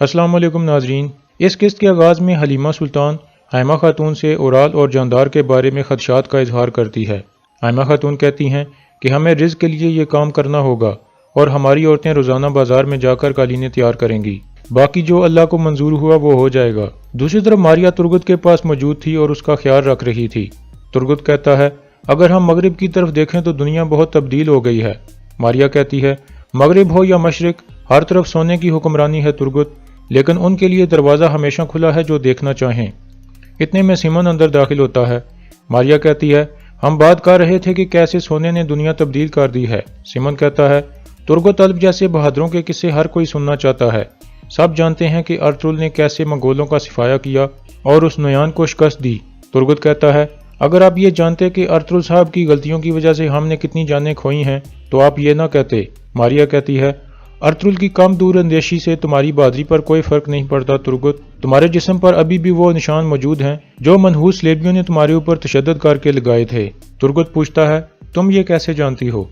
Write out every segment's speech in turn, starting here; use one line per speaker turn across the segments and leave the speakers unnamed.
السلام علیکم ناظرین، اس قسط کے آغاز میں حلیمہ سلطان حائمہ خاتون سے اورال اور جاندار کے بارے میں خدشات کا اظہار کرتی ہے۔ حائمہ خاتون کہتی ہیں کہ ہمیں رزق کے لیے یہ کام کرنا ہوگا اور ہماری عورتیں روزانہ بازار میں جا کر قالینیں تیار کریں گی، باقی جو اللہ کو منظور ہوا وہ ہو جائے گا۔ دوسری طرف ماریا ترگت کے پاس موجود تھی اور اس کا خیال رکھ رہی تھی۔ ترگت کہتا ہے اگر ہم مغرب کی طرف دیکھیں تو دنیا بہت تبدیل ہو گئی ہے۔ ماریا کہتی ہے مغرب ہو یا مشرق، ہر طرف سونے کی حکمرانی ہے ترگت، لیکن ان کے لیے دروازہ ہمیشہ کھلا ہے جو دیکھنا چاہیں۔ اتنے میں سیمن اندر داخل ہوتا ہے۔ ماریا کہتی ہے ہم بات کر رہے تھے کہ کیسے سونے نے دنیا تبدیل کر دی ہے۔ سیمن کہتا ہے ترگت الب جیسے بہادروں کے قصے ہر کوئی سننا چاہتا ہے۔ سب جانتے ہیں کہ ارطغرل نے کیسے منگولوں کا صفایا کیا اور اس نویان کو شکست دی۔ ترگت کہتا ہے اگر آپ یہ جانتے کہ ارطغرل صاحب کی غلطیوں کی وجہ سے ہم نے کتنی جانیں کھوئی ہیں تو آپ یہ نہ کہتے۔ ماریا کہتی ہے ارطغرل کی کم دور اندیشی سے تمہاری بہادری پر کوئی فرق نہیں پڑتا ترگت، تمہارے جسم پر ابھی بھی وہ نشان موجود ہیں جو منحوس لیبیوں نے تمہارے اوپر تشدد کر کے لگائے تھے۔ ترگت پوچھتا ہے تم یہ کیسے جانتی ہو؟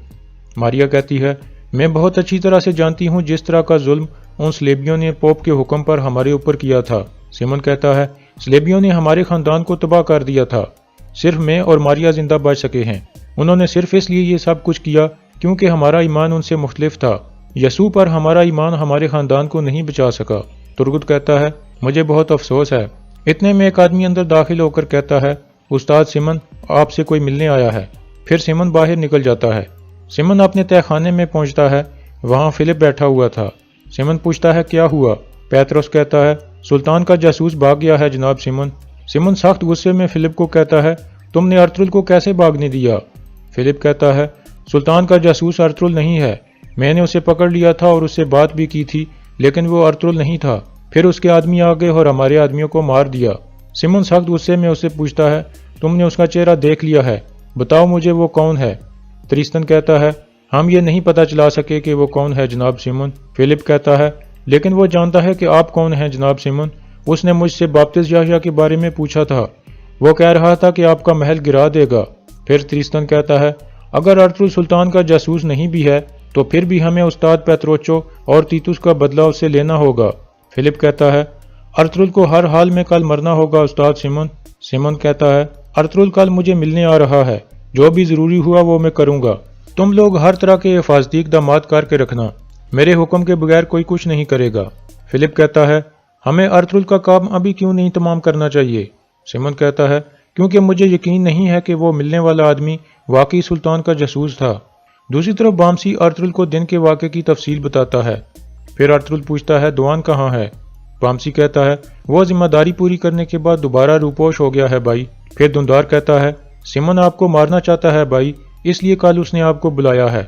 ماریا کہتی ہے میں بہت اچھی طرح سے جانتی ہوں جس طرح کا ظلم ان سلیبیوں نے پوپ کے حکم پر ہمارے اوپر کیا تھا۔ سیمن کہتا ہے سلیبیوں نے ہمارے خاندان کو تباہ کر دیا تھا، صرف میں اور ماریا زندہ بچ سکے ہیں۔ انہوں نے صرف اس لیے یہ سب کچھ کیا کیونکہ ہمارا ایمان ان سے مختلف تھا۔ یسوع پر ہمارا ایمان ہمارے خاندان کو نہیں بچا سکا۔ ترگت کہتا ہے مجھے بہت افسوس ہے۔ اتنے میں ایک آدمی اندر داخل ہو کر کہتا ہے استاد سیمن آپ سے کوئی ملنے آیا ہے۔ پھر سیمن باہر نکل جاتا ہے۔ سیمن اپنے تہہ خانے میں پہنچتا ہے، وہاں فلپ بیٹھا ہوا تھا۔ سیمن پوچھتا ہے کیا ہوا؟ پیتروس کہتا ہے سلطان کا جاسوس بھاگ گیا ہے جناب سیمن۔ سیمن سخت غصے میں فلپ کو کہتا ہے تم نے ارطغرل کو کیسے بھاگنے دیا؟ فلپ کہتا ہے سلطان کا جاسوس ارطغرل نہیں ہے، میں نے اسے پکڑ لیا تھا اور اس سے بات بھی کی تھی لیکن وہ ارطغرل نہیں تھا، پھر اس کے آدمی آ گئے اور ہمارے آدمیوں کو مار دیا۔ سیمن سخت غصے میں اسے پوچھتا ہے تم نے اس کا چہرہ دیکھ لیا ہے، بتاؤ مجھے وہ کون ہے؟ تریستن کہتا ہے ہم یہ نہیں پتہ چلا سکے کہ وہ کون ہے جناب سیمن۔ فلپ کہتا ہے لیکن وہ جانتا ہے کہ آپ کون ہیں جناب سیمن، اس نے مجھ سے بپتسم یحییٰ کے بارے میں پوچھا تھا، وہ کہہ رہا تھا کہ آپ کا محل گرا دے گا۔ پھر تریستن کہتا ہے اگر ارطغرل سلطان کا جاسوس نہیں بھی ہے تو پھر بھی ہمیں استاد پیتروچو اور تیتوس کا بدلہ اس سے لینا ہوگا۔ فلپ کہتا ہے ارطغرل کو ہر حال میں کل مرنا ہوگا استاد سیمن۔ سیمن کہتا ہے ارطغرل کل مجھے ملنے آ رہا ہے، جو بھی ضروری ہوا وہ میں کروں گا، تم لوگ ہر طرح کے حفاظتی اقدامات کر کے رکھنا، میرے حکم کے بغیر کوئی کچھ نہیں کرے گا۔ فلپ کہتا ہے ہمیں ارطغرل کا کام ابھی کیوں نہیں تمام کرنا چاہیے؟ سیمن کہتا ہے کیونکہ مجھے یقین نہیں ہے کہ وہ ملنے والا آدمی واقعی سلطان کا جاسوس تھا۔ دوسری طرف بامسی ارطغرل کو دن کے واقعے کی تفصیل بتاتا ہے۔ پھر ارطغرل پوچھتا ہے دوان کہاں ہے؟ بامسی کہتا ہے وہ ذمہ داری پوری کرنے کے بعد دوبارہ روپوش ہو گیا ہے بھائی۔ پھر دندار کہتا ہے سیمن آپ کو مارنا چاہتا ہے بھائی، اس لیے کل اس نے آپ کو بلایا ہے۔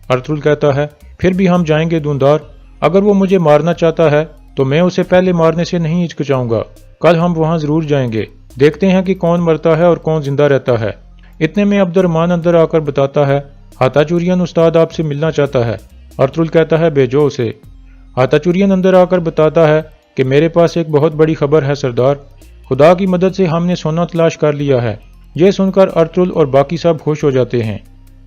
ارطغرل کہتا ہے پھر بھی ہم جائیں گے دندار، اگر وہ مجھے مارنا چاہتا ہے تو میں اسے پہلے مارنے سے نہیں ہچکچاؤں گا، کل ہم وہاں ضرور جائیں گے، دیکھتے ہیں کہ کون مرتا ہے اور کون زندہ رہتا ہے۔ اتنے میں عبد الرحمن اندر آ کر بتاتا ہے ہاتھا چورین استاد آپ سے ملنا چاہتا ہے۔ ارطغرل کہتا ہے بھیجو اسے۔ ہاتھا چورین اندر آ کر بتاتا ہے کہ میرے پاس ایک بہت بڑی خبر ہے سردار، خدا کی مدد سے ہم نے سونا تلاش کر لیا ہے۔ یہ سن کر ارطغرل اور باقی سب خوش ہو جاتے ہیں۔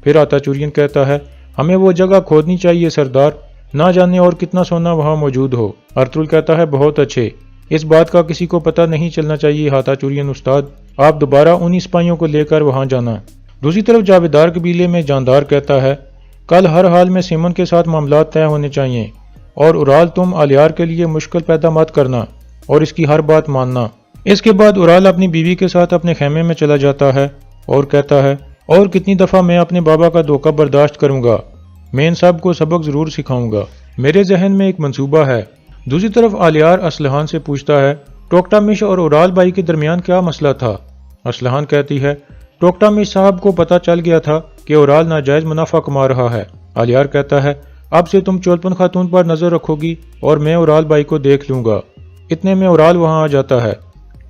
پھر ہاتھا چورین کہتا ہے ہمیں وہ جگہ کھودنی چاہیے سردار، نہ جانے اور کتنا سونا وہاں موجود ہو۔ ارطغرل کہتا ہے بہت اچھے، اس بات کا کسی کو پتہ نہیں چلنا چاہیے ہاتھا چورین استاد، آپ دوبارہ انہی سپاہیوں کو لے کر وہاں جانا۔ دوسری طرف جاویدار قبیلے میں جاندار کہتا ہے کل ہر حال میں سیمن کے ساتھ معاملات طے ہونے چاہیے، اور اورال تم الیار کے لیے مشکل پیدا مت کرنا اور اس کی ہر بات ماننا۔ اس کے بعد اورال اپنی بیوی کے ساتھ اپنے خیمے میں چلا جاتا ہے اور کہتا ہے اور کتنی دفعہ میں اپنے بابا کا دھوکہ برداشت کروں گا، میں ان سب کو سبق ضرور سکھاؤں گا، میرے ذہن میں ایک منصوبہ ہے۔ دوسری طرف الیار اسلحان سے پوچھتا ہے ٹوکٹامش اور اورال بھائی کے درمیان کیا مسئلہ تھا؟ اسلحان کہتی ہے ٹوکٹامش صاحب کو پتہ چل گیا تھا کہ اورال ناجائز منافع کما رہا ہے۔ الیار کہتا ہے اب سے تم چولپن خاتون پر نظر رکھو گی اور میں اورال بھائی کو دیکھ لوں گا۔ اتنے میں اورال وہاں آ جاتا ہے۔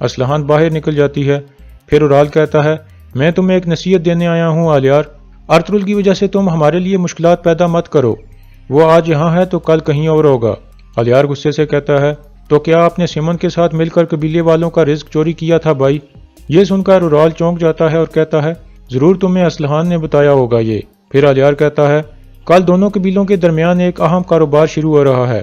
اسلحان باہر نکل جاتی ہے۔ پھر اورال کہتا ہے میں تمہیں ایک نصیحت دینے آیا ہوں الیار، ارطغرل کی وجہ سے تم ہمارے لیے مشکلات پیدا مت کرو، وہ آج یہاں ہے تو کل کہیں اور ہوگا۔ الیار غصے سے کہتا ہے تو کیا آپ نے سیمن کے ساتھ مل کر قبیلے والوں کا رزق چوری کیا تھا بھائی؟ یہ سن کر اورال چونک جاتا ہے اور کہتا ہے ضرور تمہیں اسلحان نے بتایا ہوگا یہ۔ پھر الیار کہتا ہے کل دونوں قبیلوں کے درمیان ایک اہم کاروبار شروع ہو رہا ہے،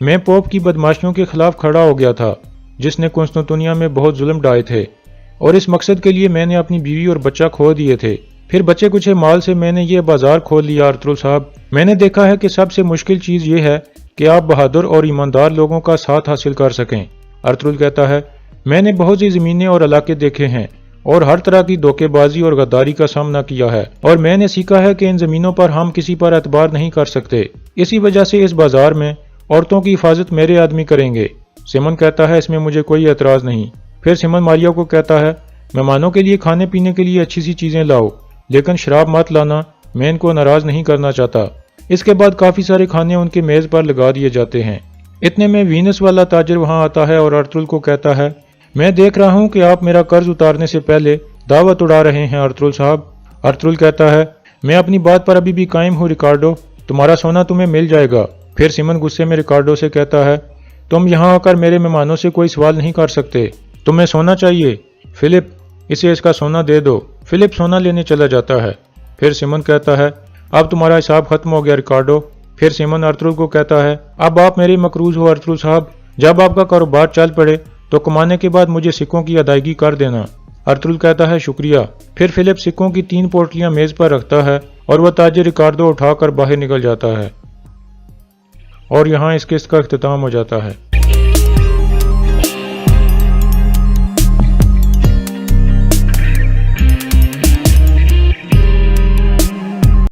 میں پوپ کی بدماشیوں کے خلاف کھڑا ہو گیا تھا جس نے قسطنطنیہ میں بہت ظلم ڈھائے تھے، اور اس مقصد کے لیے میں نے اپنی بیوی اور بچہ کھو دیے تھے۔ پھر بچے کچھ مال سے میں نے یہ بازار کھول لیا۔ ارطغرل صاحب، میں نے دیکھا ہے کہ سب سے مشکل چیز یہ ہے کہ آپ بہادر اور ایماندار لوگوں کا ساتھ حاصل کر سکیں۔ ارطغرل کہتا ہے، میں نے بہت سی زمینیں اور علاقے دیکھے ہیں اور ہر طرح کی دھوکے بازی اور غداری کا سامنا کیا ہے، اور میں نے سیکھا ہے کہ ان زمینوں پر ہم کسی پر اعتبار نہیں کر سکتے۔ اسی وجہ سے اس بازار میں عورتوں کی حفاظت میرے آدمی کریں گے۔ سیمن کہتا ہے، اس میں مجھے کوئی اعتراض نہیں۔ پھر سیمن ماریا کو کہتا ہے، مہمانوں کے لیے کھانے پینے کے لیے اچھی سی چیزیں لاؤ، لیکن شراب مت لانا، میں ان کو ناراض نہیں کرنا چاہتا۔ اس کے بعد کافی سارے کھانے ان کے میز پر لگا دیے جاتے ہیں۔ اتنے میں وینس والا تاجر وہاں آتا ہے اور ارطغرل کو کہتا ہے، میں دیکھ رہا ہوں کہ آپ میرا قرض اتارنے سے پہلے دعوت اڑا رہے ہیں ارطغرل صاحب۔ ارطغرل کہتا ہے، میں اپنی بات پر ابھی بھی قائم ہوں ریکارڈو، تمہارا سونا تمہیں مل جائے گا۔ پھر سیمن غصے میں ریکارڈو سے کہتا ہے، تم یہاں آ کر میرے مہمانوں سے کوئی سوال نہیں کر سکتے، تمہیں سونا چاہیے، فلپ اسے اس کا سونا دے دو۔ فلپ سونا لینے چلا جاتا ہے۔ پھر سیمن کہتا ہے، اب تمہارا حساب ختم ہو گیا ریکارڈو۔ پھر سیمن ارطغرل کو کہتا ہے، اب آپ میرے مقروض ہو ارطغرل صاحب، جب آپ کا کاروبار چل پڑے تو کمانے کے بعد مجھے سکوں کی ادائیگی کر دینا۔ ارطغرل کہتا ہے، شکریہ۔ پھر فلپ سکوں کی 3 پوٹلیاں میز پر رکھتا ہے اور وہ تاجر ریکارڈو اٹھا کر باہر نکل جاتا ہے، اور یہاں اس قسط کا اختتام ہو جاتا ہے۔